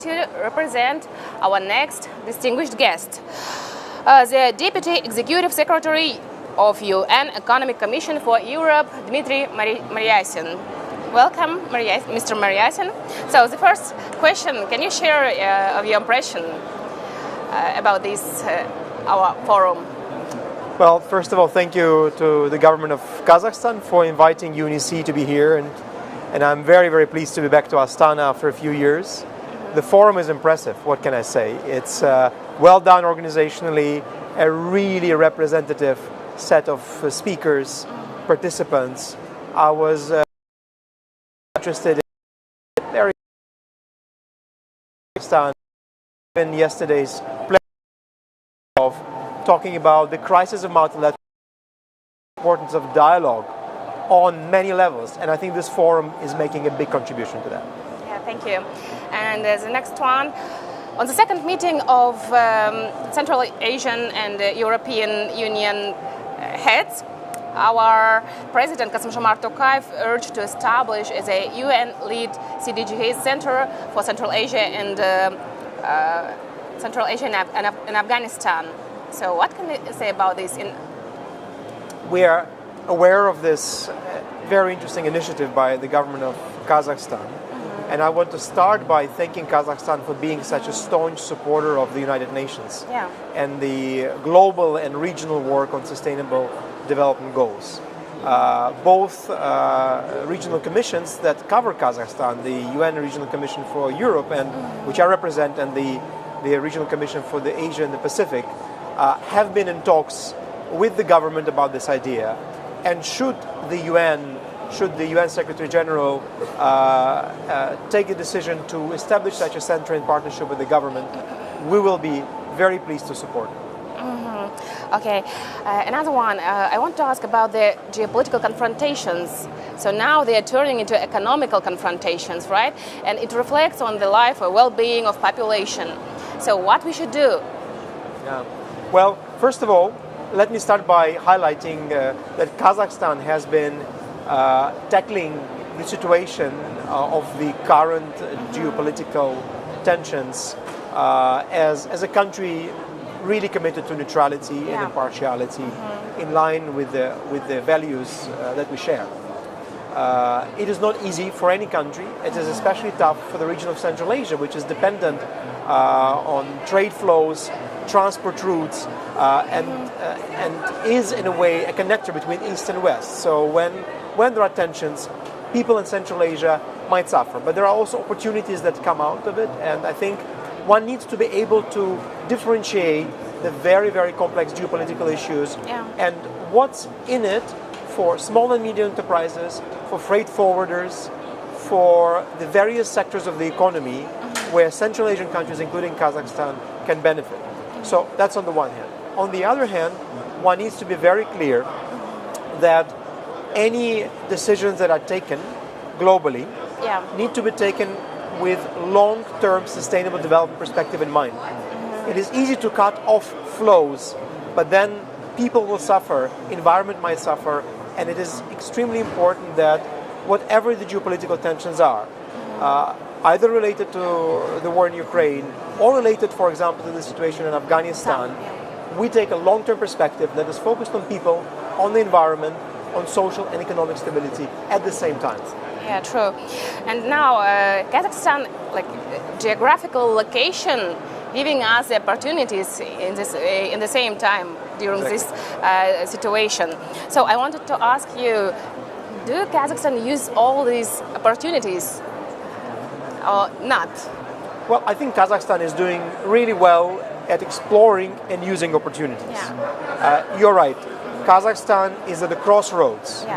To represent our next distinguished guest, the Deputy Executive Secretary of UN Economic Commission for Europe, Dmitry Maryasin. Welcome, Mr. Maryasin. So the first question, can you share your impression about this, our forum? Well, first of all, thank you to the government of Kazakhstan for inviting UNEC to be here, and I'm very, very pleased to be back to Astana after a few years. The forum is impressive, what can I say? It's well done organizationally, a really representative set of speakers, participants. I was interested in very in yesterday's of talking about the crisis of multilateral, importance of dialogue on many levels, and I think this forum is making a big contribution to that. Thank you. And the next one, on the second meeting of Central Asian and European Union heads, our President Kassym-Jomart Tokayev urged to establish as a UN-led CDGA Center for Central Asia and and Afghanistan. So what can you say about this? We are aware of this very interesting initiative by the government of Kazakhstan. And I want to start by thanking Kazakhstan for being such a staunch supporter of the United Nations and the global and regional work on sustainable development goals. Both regional commissions that cover Kazakhstan, the UN Regional Commission for Europe, and which I represent, and the Regional Commission for the Asia and the Pacific, have been in talks with the government about this idea. And should the UN Secretary General take a decision to establish such a center in partnership with the government, we will be very pleased to support it. Okay, another one, I want to ask about the geopolitical confrontations. So now they are turning into economical confrontations, right? And it reflects on the life or well-being of population. So what we should do? Well, first of all, let me start by highlighting that Kazakhstan has been tackling the situation of the current geopolitical tensions as a country really committed to neutrality and impartiality, in line with the values that we share. It is not easy for any country. It is especially tough for the region of Central Asia, which is dependent on trade flows, transport routes, and is in a way a connector between East and West. So when there are tensions, people in Central Asia might suffer, but there are also opportunities that come out of it, and I think one needs to be able to differentiate the very, very complex geopolitical issues and what's in it for small and medium enterprises, for freight forwarders, for the various sectors of the economy where Central Asian countries, including Kazakhstan, can benefit. So that's on the one hand. On the other hand, one needs to be very clear that any decisions that are taken globally need to be taken with long-term sustainable development perspective in mind. It is easy to cut off flows, but then people will suffer, environment might suffer, and it is extremely important that whatever the geopolitical tensions are, either related to the war in Ukraine or related, for example, to the situation in Afghanistan, we take a long-term perspective that is focused on people, on the environment, on social and economic stability at the same time. Yeah, true. And now Kazakhstan, like geographical location, giving us the opportunities in the same time during this situation. So I wanted to ask you, do Kazakhstan use all these opportunities or not? Well, I think Kazakhstan is doing really well at exploring and using opportunities. You're right. Kazakhstan is at the crossroads,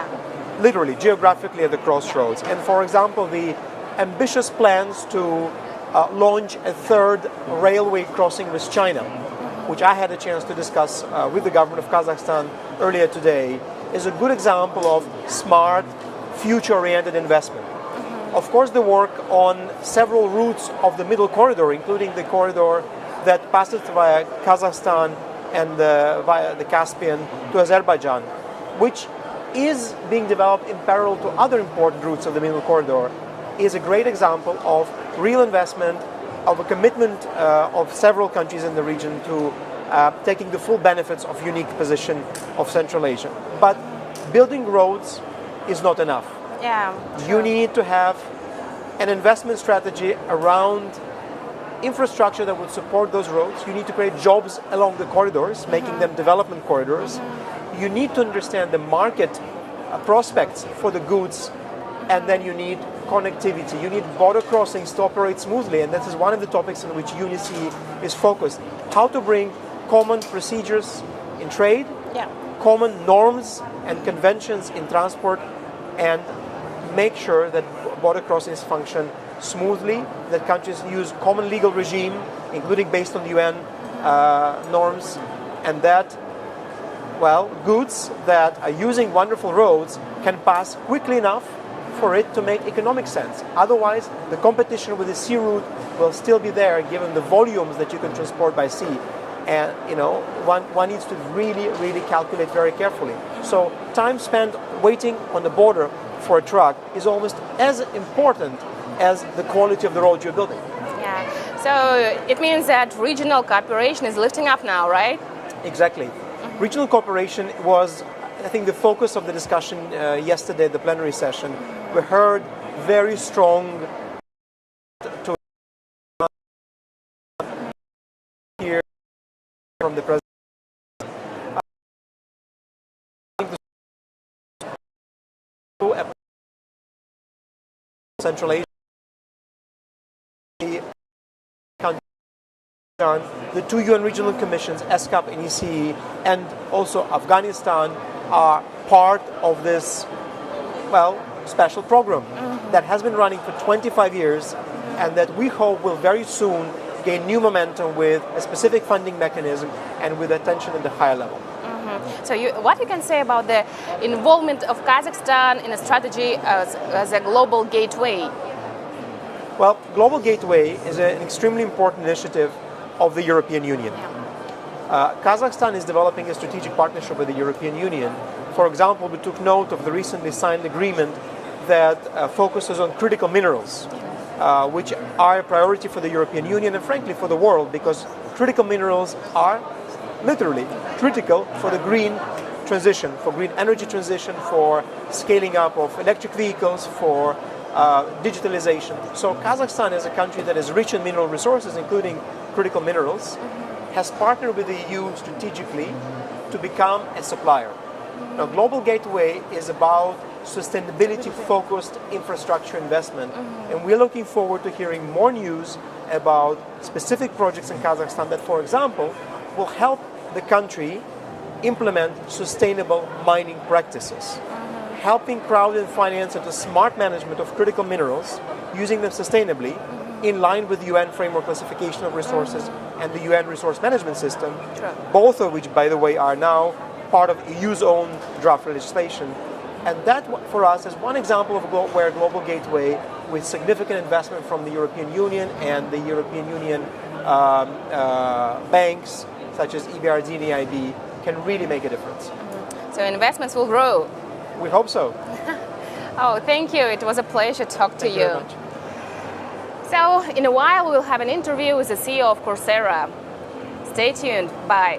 literally, geographically at the crossroads. And for example, the ambitious plans to launch a third railway crossing with China, which I had a chance to discuss with the government of Kazakhstan earlier today, is a good example of smart, future-oriented investment. Of course, the work on several routes of the middle corridor, including the corridor that passes via Kazakhstan and via the Caspian to Azerbaijan, which is being developed in parallel to other important routes of the middle corridor, is a great example of real investment of a commitment of several countries in the region to taking the full benefits of unique position of Central Asia. But building roads is not enough. Yeah. You need to have an investment strategy around infrastructure that would support those roads. You need to create jobs along the corridors, making them development corridors. You need to understand the market prospects for the goods, and then you need connectivity. You need border crossings to operate smoothly, and this is one of the topics in which UNICE is focused. How to bring common procedures in trade, common norms and conventions in transport, and make sure that border crossings function smoothly, that countries use common legal regime, including based on UN norms, and that, well, goods that are using wonderful roads can pass quickly enough for it to make economic sense. Otherwise, the competition with the sea route will still be there, given the volumes that you can transport by sea. And one needs to really calculate very carefully. So time spent waiting on the border for a truck is almost as important as the quality of the road you're building. Yeah. So it means that regional cooperation is lifting up now, right? Exactly. Regional cooperation was, I think, the focus of the discussion yesterday at the plenary session. We heard very strong to hear from the president. Central Asia, the two UN regional commissions, ESCAP and ECE, and also Afghanistan are part of this, well, special program that has been running for 25 years and that we hope will very soon gain new momentum with a specific funding mechanism and with attention at the higher level. So what you can say about the involvement of Kazakhstan in a strategy as a global gateway? Well, Global Gateway is an extremely important initiative of the European Union. Kazakhstan is developing a strategic partnership with the European Union. For example, we took note of the recently signed agreement that focuses on critical minerals, which are a priority for the European Union and frankly for the world, because critical minerals are literally critical for the green transition, for green energy transition, for scaling up of electric vehicles, for digitalization. So Kazakhstan, as a country that is rich in mineral resources, including critical minerals, has partnered with the EU strategically to become a supplier. Now, Global Gateway is about sustainability-focused infrastructure investment, and we're looking forward to hearing more news about specific projects in Kazakhstan that, for example, will help the country implement sustainable mining practices, helping crowd and finance into smart management of critical minerals, using them sustainably, in line with the UN Framework Classification of Resources and the UN Resource Management System, both of which, by the way, are now part of EU's own draft legislation. And that, for us, is one example of where Global Gateway, with significant investment from the European Union and the European Union banks, such as EBRD and EIB, can really make a difference. So investments will grow. We hope so. Oh, thank you. It was a pleasure to talk to you. Very much. So in a while, we'll have an interview with the CEO of Coursera. Stay tuned. Bye.